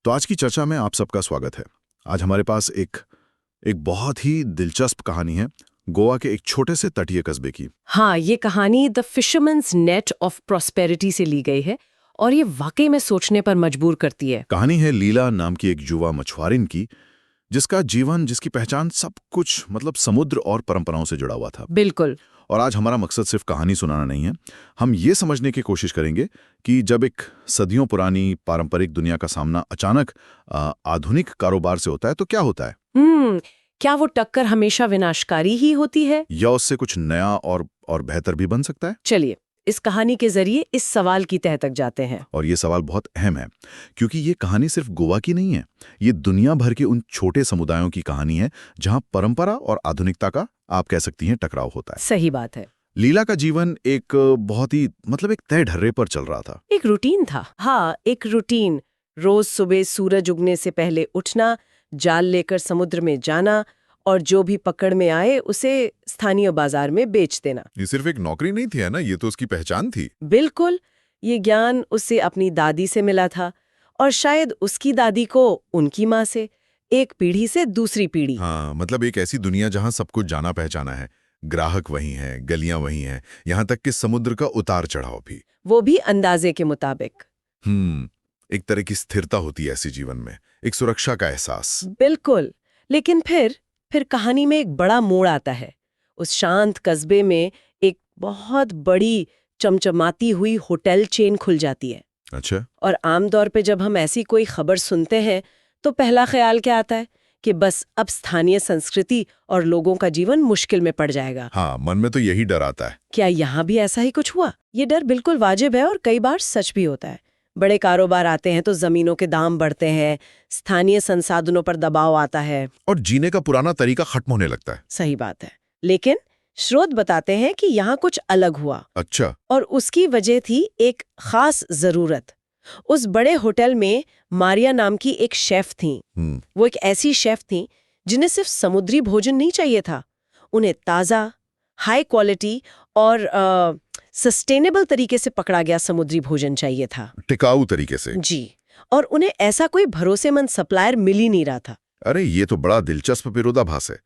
तो आज की चर्चा में आप सबका स्वागत है। आज हमारे पास एक एक बहुत ही दिलचस्प कहानी है गोवा के एक छोटे से तटीय कस्बे की। हाँ, ये कहानी the fisherman's net of prosperity से ली गई है और ये वाकई में सोचने पर मजबूर करती है। कहानी है लीला नाम की एक युवा मछुआरिन की, जिसका जीवन, जिसकी पहचान सब कुछ समुद्र और परंपराओं से जुड़ा हुआ था। बिल्कुल। और आज हमारा मकसद सिर्फ कहानी सुनाना नहीं है, हम ये समझने की कोशिश करेंगे कि जब एक सदियों पुरानी पारंपरिक दुनिया का सामना अचानक आधुनिक कारोबार से होता है तो क्या होता है, क्या वो टक्कर हमेशा विनाशकारी ही होती है या उससे कुछ नया और बेहतर भी बन सकता है। चलिए इस कहानी के जरिए इस सवाल की तह तक जाते हैं। और ये सवाल बहुत अहम है, क्योंकि ये कहानी सिर्फ गोवा की नहीं है, ये दुनिया भर के उन छोटे समुदायों की कहानी है जहां परंपरा और आधुनिकता का, आप कह सकती हैं, टकराव होता है। सही बात है। लीला का जीवन एक बहुत ही एक तय ढर्रे पर चल रहा था। एक रूटीन था। हाँ, एक रूटीन। रोज सुबह सूरज उगने से पहले उठना, जाल लेकर समुद्र में जाना और जो भी पकड़ में आए उसे स्थानीय बाजार में बेच देना। ये सिर्फ एक नौकरी नहीं थी, है ना, ये तो उसकी पहचान थी। बिल्कुल। ये ज्ञान उसे अपनी दादी से मिला था और शायद उसकी दादी को उनकी माँ से, एक पीढ़ी से दूसरी पीढ़ी। हाँ, एक ऐसी दुनिया जहां सब कुछ जाना पहचाना है, ग्राहक वही हैं, गलियां वही हैं, यहाँ तक कि समुद्र का उतार चढ़ाव भी, वो भी अंदाजे के मुताबिक। एक तरह की स्थिरता होती है ऐसे जीवन में, एक सुरक्षा का एहसास। बिल्कुल। लेकिन फिर कहानी में एक बड़ा मोड़ आता है। उस शांत कस्बे में एक बहुत बड़ी चमचमाती हुई होटल चेन खुल जाती है। अच्छा। और आमतौर पे जब हम ऐसी कोई खबर सुनते हैं तो पहला ख्याल क्या आता है कि बस अब स्थानीय संस्कृति और लोगों का जीवन मुश्किल में पड़ जाएगा। हाँ, मन में तो यही डर आता है। क्या यहाँ भी ऐसा ही कुछ हुआ? ये डर बिल्कुल वाजिब है और कई बार सच भी होता है। बड़े कारोबार आते हैं तो जमीनों के दाम बढ़ते हैं, स्थानीय संसाधनों पर दबाव आता है और जीने का पुराना तरीका खत्म होने लगता है। सही बात है। लेकिन स्रोत बताते हैं कि यहाँ कुछ अलग हुआ। अच्छा। और उसकी वजह थी एक खास जरूरत। उस बड़े होटल में मारिया नाम की एक शेफ थी। वो एक ऐसी शेफ थी जिन्हें सिर्फ समुद्री भोजन नहीं चाहिए था, उन्हें ताज़ा, हाई क्वालिटी और सस्टेनेबल तरीके से पकड़ा गया समुद्री भोजन चाहिए था। टिकाऊ तरीके से। जी। और उन्हें ऐसा कोई भरोसेमंद सप्लायर मिल ही नहीं रहा था। अरे, ये तो बड़ा दिलचस्प विरोधाभास है।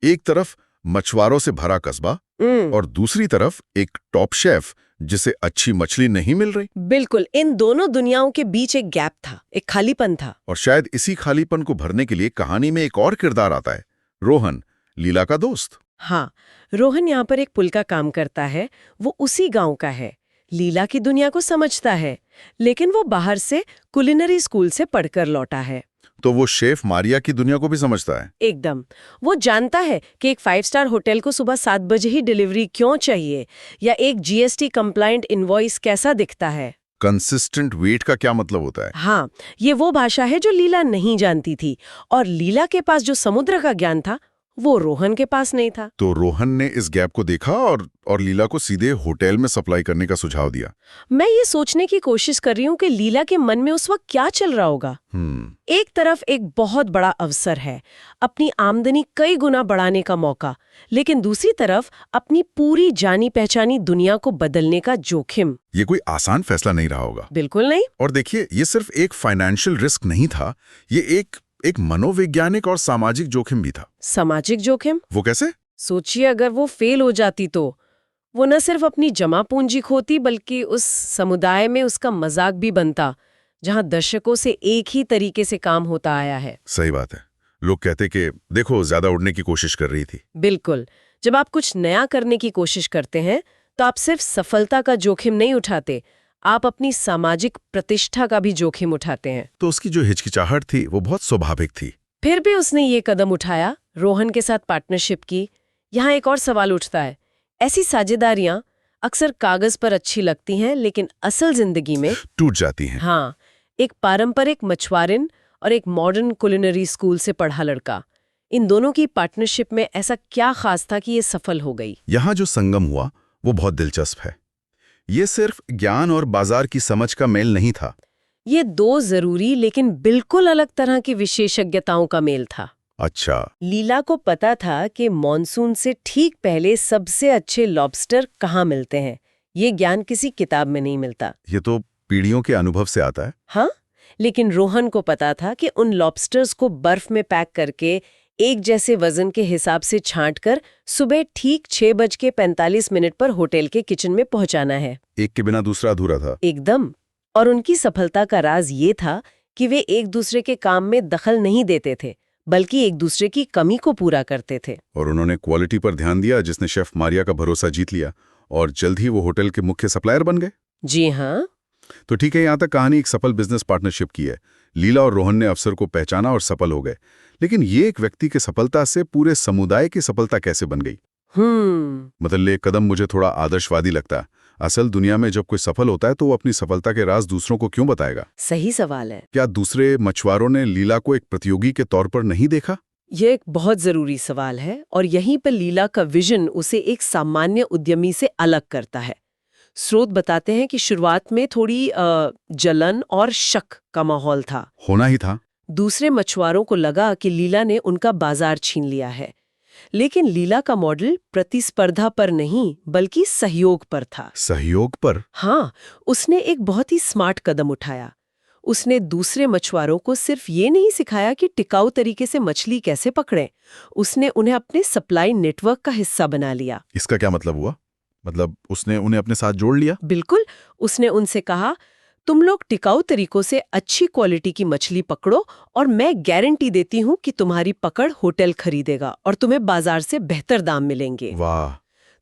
एक तरफ मछुआरों से भरा कस्बा और दूसरी तरफ एक टॉप शेफ जिसे अच्छी मछली नहीं मिल रही। बिल्कुल, इन दोनों दुनियाओं के बीच एक गैप था, एक खालीपन था। और शायद इसी खालीपन को भरने के लिए कहानी में एक और किरदार आता है, रोहन, लीला का दोस्त। हाँ, रोहन यहाँ पर एक पुल का काम करता है। वो उसी गांव का है, लीला की दुनिया को समझता है, लेकिन वो बाहर से कुलिनरी स्कूल से पढ़कर लौटा है। तो वो शेफ मारिया की दुनिया को भी समझता है। एकदम। वो जानता है कि एक 5 स्टार होटल को सुबह 7 बजे ही डिलीवरी क्यों चाहिए, या एक जीएसटी कंप्लायंट इनवॉइस कैसा दिखता है। कंसिस्टेंट वेट का क्या मतलब होता है? हाँ, ये वो भाषा है जो लीला नहीं जानती थी, और लीला के पास जो समुद्र का ज्ञान था वो रोहन के पास नहीं था। तो रोहन ने इस गैप को देखा और लीला को सीधे होटल में सप्लाई करने का सुझाव दिया। मैं ये सोचने की कोशिश कर रही हूँ कि लीला के मन में उस वक्त क्या चल रहा होगा। एक तरफ एक बहुत बड़ा अवसर है, अपनी आमदनी कई गुना बढ़ाने का मौका, लेकिन दूसरी तरफ अपनी पूरी जानी पहचानी दुनिया को बदलने का जोखिम। ये कोई आसान फैसला नहीं रहा होगा। बिल्कुल नहीं। और देखिए, ये सिर्फ एक फाइनेंशियल रिस्क नहीं था, ये एक मनोवैज्ञानिक और सामाजिक जोखिम भी था। सामाजिक जोखिम? वो कैसे? सोचिए, अगर वो फेल हो जाती तो वो न सिर्फ अपनी जमा पूंजी खोती, बल्कि उस समुदाय में उसका मजाक भी बनता जहां दशकों से एक ही तरीके से काम होता आया है। सही बात है। लोग कहते कि देखो, ज्यादा उड़ने की कोशिश कर रही थी। बिल्कुल। जब आप कुछ नया करने की कोशिश करते हैं तो आप सिर्फ सफलता का जोखिम नहीं उठाते, आप अपनी सामाजिक प्रतिष्ठा का भी जोखिम उठाते हैं। तो उसकी जो हिचकिचाहट थी वो बहुत स्वाभाविक थी। फिर भी उसने ये कदम उठाया, रोहन के साथ पार्टनरशिप की। यहाँ एक और सवाल उठता है, ऐसी साझेदारियां अक्सर कागज पर अच्छी लगती हैं, लेकिन असल जिंदगी में टूट जाती हैं। हाँ, एक पारंपरिक मछुआरिन और एक मॉडर्न कुलिनरी स्कूल से पढ़ा लड़का, इन दोनों की पार्टनरशिप में ऐसा क्या खास था कि ये सफल हो गई? यहाँ जो संगम हुआ वो बहुत दिलचस्प है। ये सिर्फ ज्ञान और बाजार की समझ का मेल नहीं था, ये दो जरूरी लेकिन बिल्कुल अलग तरह की विशेषज्ञताओं का मेल था। अच्छा। लीला को पता था कि मॉनसून से ठीक पहले सबसे अच्छे लॉबस्टर कहाँ मिलते हैं। ये ज्ञान किसी किताब में नहीं मिलता। ये तो पीढ़ियों के अनुभव से आता है। हाँ, लेकिन रोहन को पता था कि उन लॉबस्टर्स को बर्फ में पैक करके एक जैसे वजन के हिसाब से छांटकर सुबह ठीक 6:45 पर होटल के किचन में पहुंचाना है। एक के बिना दूसरा अधूरा था। एकदम। और उनकी सफलता का राज ये था कि वे एक दूसरे के काम में दखल नहीं देते थे, बल्कि एक दूसरे की कमी को पूरा करते थे। और उन्होंने क्वालिटी पर ध्यान दिया, जिसने शेफ मारिया का भरोसा जीत लिया और जल्द ही वो होटल के मुख्य सप्लायर बन गए। जी हाँ। तो ठीक है, यहाँ तक कहानी एक सफल बिजनेस पार्टनरशिप की है। लीला और रोहन ने अवसर को पहचाना और सफल हो गए। लेकिन ये एक व्यक्ति की सफलता से पूरे समुदाय की सफलता कैसे बन गई? मतलब ये कदम मुझे थोड़ा आदर्शवादी लगता है। असल दुनिया में जब कोई सफल होता है तो वो अपनी सफलता के राज दूसरों को क्यों बताएगा? सही सवाल है। क्या दूसरे मछुआरों ने लीला को एक प्रतियोगी के तौर पर नहीं देखा? ये एक बहुत जरूरी सवाल है और यहीं पर लीला का विजन उसे एक सामान्य उद्यमी से अलग करता है। स्रोत बताते हैं कि शुरुआत में थोड़ी जलन और शक का माहौल था। होना ही था। दूसरे मछुआरों को लगा कि लीला ने उनका बाजार छीन लिया है। लेकिन लीला का मॉडल प्रतिस्पर्धा पर नहीं बल्कि सहयोग पर था। सहयोग पर? हाँ, उसने एक बहुत ही स्मार्ट कदम उठाया। उसने दूसरे मछुआरों को सिर्फ ये नहीं सिखाया कि टिकाऊ तरीके से मछली कैसे पकड़ें, उसने उन्हें अपने सप्लाई नेटवर्क का हिस्सा बना लिया। इसका क्या मतलब हुआ? मतलब उसने उन्हें अपने साथ जोड़ लिया? बिल्कुल। उसने उनसे कहा, तुम लोग टिकाऊ तरीकों से अच्छी क्वालिटी की मछली पकड़ो और मैं गारंटी देती हूँ कि तुम्हारी पकड़ होटल खरीदेगा और तुम्हें बाजार से बेहतर दाम मिलेंगे। वाह!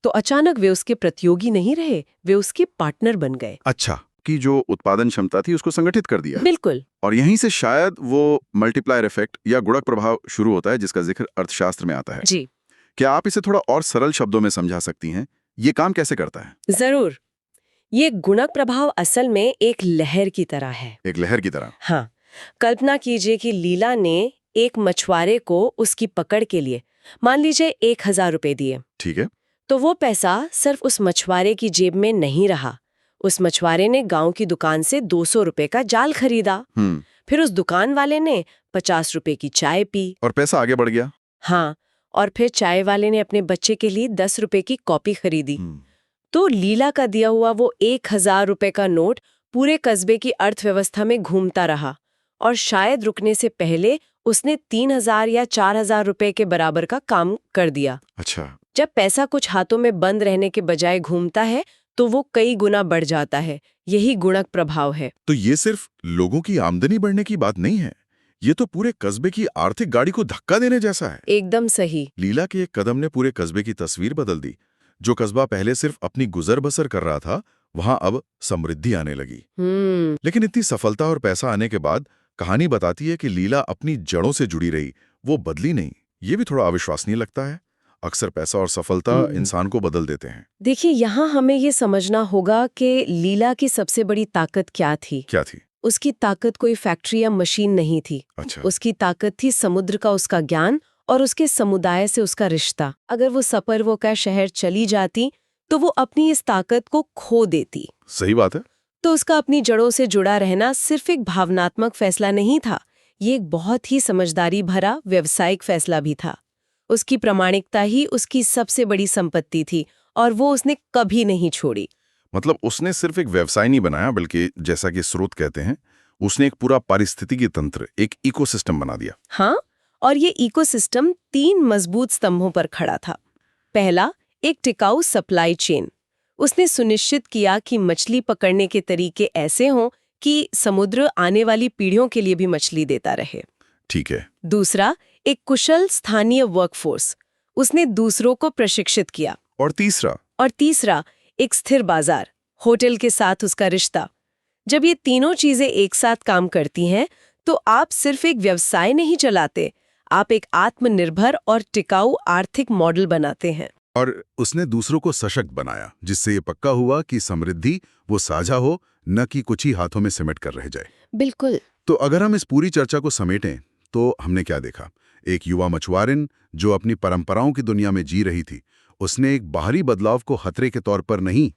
तो अचानक वे उसके प्रतियोगी नहीं रहे, वे उसके पार्टनर बन गए। अच्छा, कि जो उत्पादन क्षमता थी उसको संगठित कर दिया। बिल्कुल। और यहीं से शायद वो मल्टीप्लायर इफेक्ट या गुणक प्रभाव शुरू होता है, जिसका जिक्र अर्थशास्त्र में आता है। जी। क्या आप इसे थोड़ा और सरल शब्दों में समझा सकती हैं? ये काम कैसे करता है? जरूर। ये गुणक प्रभाव असल में एक लहर की तरह है। एक लहर की तरह? हाँ। कल्पना कीजिए कि लीला ने एक मछुआरे को उसकी पकड़ के लिए मान लीजिए 1000 रुपए दिए। ठीक है। तो वो पैसा सिर्फ उस मछुआरे की जेब में नहीं रहा। उस मछुआरे ने गांव की दुकान से 200 रुपए का जाल खरीदा। फिर उस दुकान वाले ने 50 रुपए की चाय पी। और पैसा आगे बढ़ गया? हाँ। और फिर चाय वाले ने अपने बच्चे के लिए 10 रुपए की कॉपी खरीदी। तो लीला का दिया हुआ वो 1000 रुपए का नोट पूरे कस्बे की अर्थव्यवस्था में घूमता रहा और शायद रुकने से पहले उसने 3000 या 4000 रुपए के बराबर का काम कर दिया। अच्छा। जब पैसा कुछ हाथों में बंद रहने के बजाय घूमता है तो वो कई गुना बढ़ जाता है। यही गुणक प्रभाव है। तो ये सिर्फ लोगों की आमदनी बढ़ने की बात नहीं है, ये तो पूरे कस्बे की आर्थिक गाड़ी को धक्का देने जैसा है। एकदम सही। लीला के एक कदम ने पूरे कस्बे की तस्वीर बदल दी। जो कस्बा पहले सिर्फ अपनी गुजर बसर कर रहा था, वहां अब समृद्धि आने लगी। लेकिन इतनी सफलता और पैसा आने के बाद कहानी बताती है कि लीला अपनी जड़ों से जुड़ी रही, वो बदली नहीं। ये भी थोड़ा अविश्वसनीय लगता है। अक्सर पैसा और सफलता इंसान को बदल देते हैं। देखिए, यहाँ हमें ये समझना होगा कि लीला की सबसे बड़ी ताकत क्या थी। क्या थी? उसकी ताकत कोई फैक्ट्री या मशीन नहीं थी। अच्छा। उसकी ताकत थी समुद्र का उसका ज्ञान और उसके समुदाय से उसका रिश्ता। अगर वो सपरवो का शहर चली जाती तो वो अपनी इस ताकत को खो देती। सही बात है। तो उसका अपनी जड़ों से जुड़ा रहना सिर्फ एक भावनात्मक फैसला नहीं था, ये एक बहुत ही समझदारी भरा व्यावसायिक फैसला भी था। उसकी प्रामाणिकता ही उसकी सबसे बड़ी संपत्ति थी और वो उसने कभी नहीं छोड़ी। मतलब उसने सिर्फ एक व्यवसाय नहीं बनाया, बल्कि जैसा कि स्रोत कहते हैं, उसने एक पूरा पारिस्थितिकी तंत्र, एक इकोसिस्टम बना दिया। हाँ, और ये इकोसिस्टम 3 मजबूत स्तंभों पर खड़ा था। पहला, एक टिकाऊ सप्लाई चेन। उसने सुनिश्चित किया कि मछली पकड़ने के तरीके ऐसे हों कि समुद्र आने वाली पीढ़ियों के लिए भी मछली देता रहे। ठीक है। दूसरा, एक कुशल स्थानीय वर्कफोर्स। उसने दूसरों को प्रशिक्षित किया। और तीसरा, एक स्थिर बाजार, होटल के साथ उसका रिश्ता। जब ये तीनों चीजें एक साथ काम करती हैं, तो आप सिर्फ एक व्यवसाय नहीं चलाते, आप एक आत्मनिर्भर और टिकाऊ आर्थिक मॉडल बनाते हैं। और उसने दूसरों को सशक्त बनाया, जिससे ये पक्का हुआ कि समृद्धि वो साझा हो, न कि कुछ ही हाथों में सिमट कर रह जाए। बिल्कुल। तो अगर हम इस पूरी चर्चा को समेटें तो हमने क्या देखा? एक युवा मछुआरिन जो अपनी परंपराओं की दुनिया में जी रही थी, उसने एक बाहरी बदलाव को खतरे के तौर पर नहीं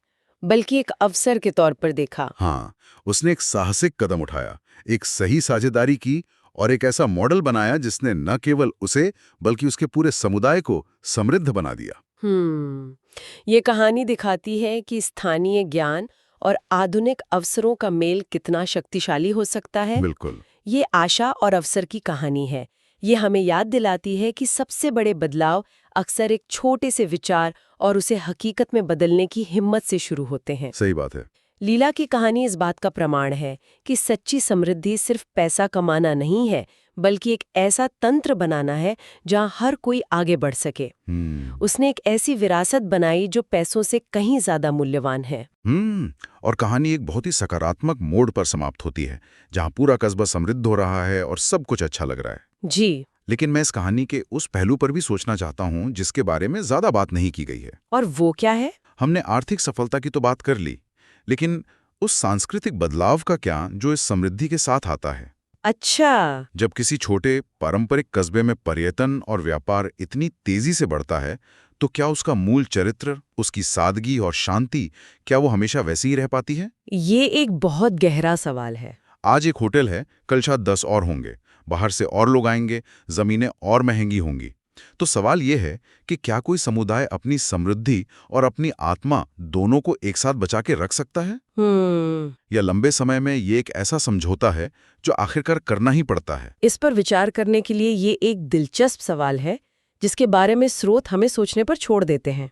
बल्कि एक अवसर के तौर पर देखा। हाँ, उसने एक साहसिक कदम उठाया, एक सही साझेदारी की और एक ऐसा मॉडल बनाया जिसने न केवल उसे बल्कि उसके पूरे समुदाय को समृद्ध बना दिया। ये कहानी दिखाती है कि स्थानीय ज्ञान और आधुनिक अवसरों का मेल कितना शक्तिशाली हो सकता है। बिल्कुल। ये आशा और अवसर की कहानी है। ये हमें याद दिलाती है कि सबसे बड़े बदलाव अक्सर एक छोटे से विचार और उसे हकीकत में बदलने की हिम्मत से शुरू होते हैं। सही बात है। लीला की कहानी इस बात का प्रमाण है कि सच्ची समृद्धि सिर्फ पैसा कमाना नहीं है, बल्कि एक ऐसा तंत्र बनाना है जहां हर कोई आगे बढ़ सके। उसने एक ऐसी विरासत बनाई जो पैसों से कहीं ज्यादा मूल्यवान है। और कहानी एक बहुत ही सकारात्मक मोड़ पर समाप्त होती है, जहां पूरा कस्बा समृद्ध हो रहा है और सब कुछ अच्छा लग रहा है। जी। लेकिन मैं इस कहानी के उस पहलू पर भी सोचना चाहता हूं जिसके बारे में ज्यादा बात नहीं की गई है। और वो क्या है? हमने आर्थिक सफलता की तो बात कर ली, लेकिन उस सांस्कृतिक बदलाव का क्या जो इस समृद्धि के साथ आता है। अच्छा। जब किसी छोटे पारंपरिक कस्बे में पर्यटन और व्यापार इतनी तेजी से बढ़ता है, तो क्या उसका मूल चरित्र, उसकी सादगी और शांति, क्या वो हमेशा वैसी ही रह पाती है? ये एक बहुत गहरा सवाल है। आज एक होटल है, कल शायद 10 और होंगे, बाहर से और लोग आएंगे, जमीनें और महंगी होंगी। तो सवाल ये है कि क्या कोई समुदाय अपनी समृद्धि और अपनी आत्मा दोनों को एक साथ बचा के रख सकता है? या लंबे समय में ये एक ऐसा समझौता है जो आखिरकार करना ही पड़ता है? इस पर विचार करने के लिए ये एक दिलचस्प सवाल है जिसके बारे में स्रोत हमें सोचने पर छोड़ देते हैं।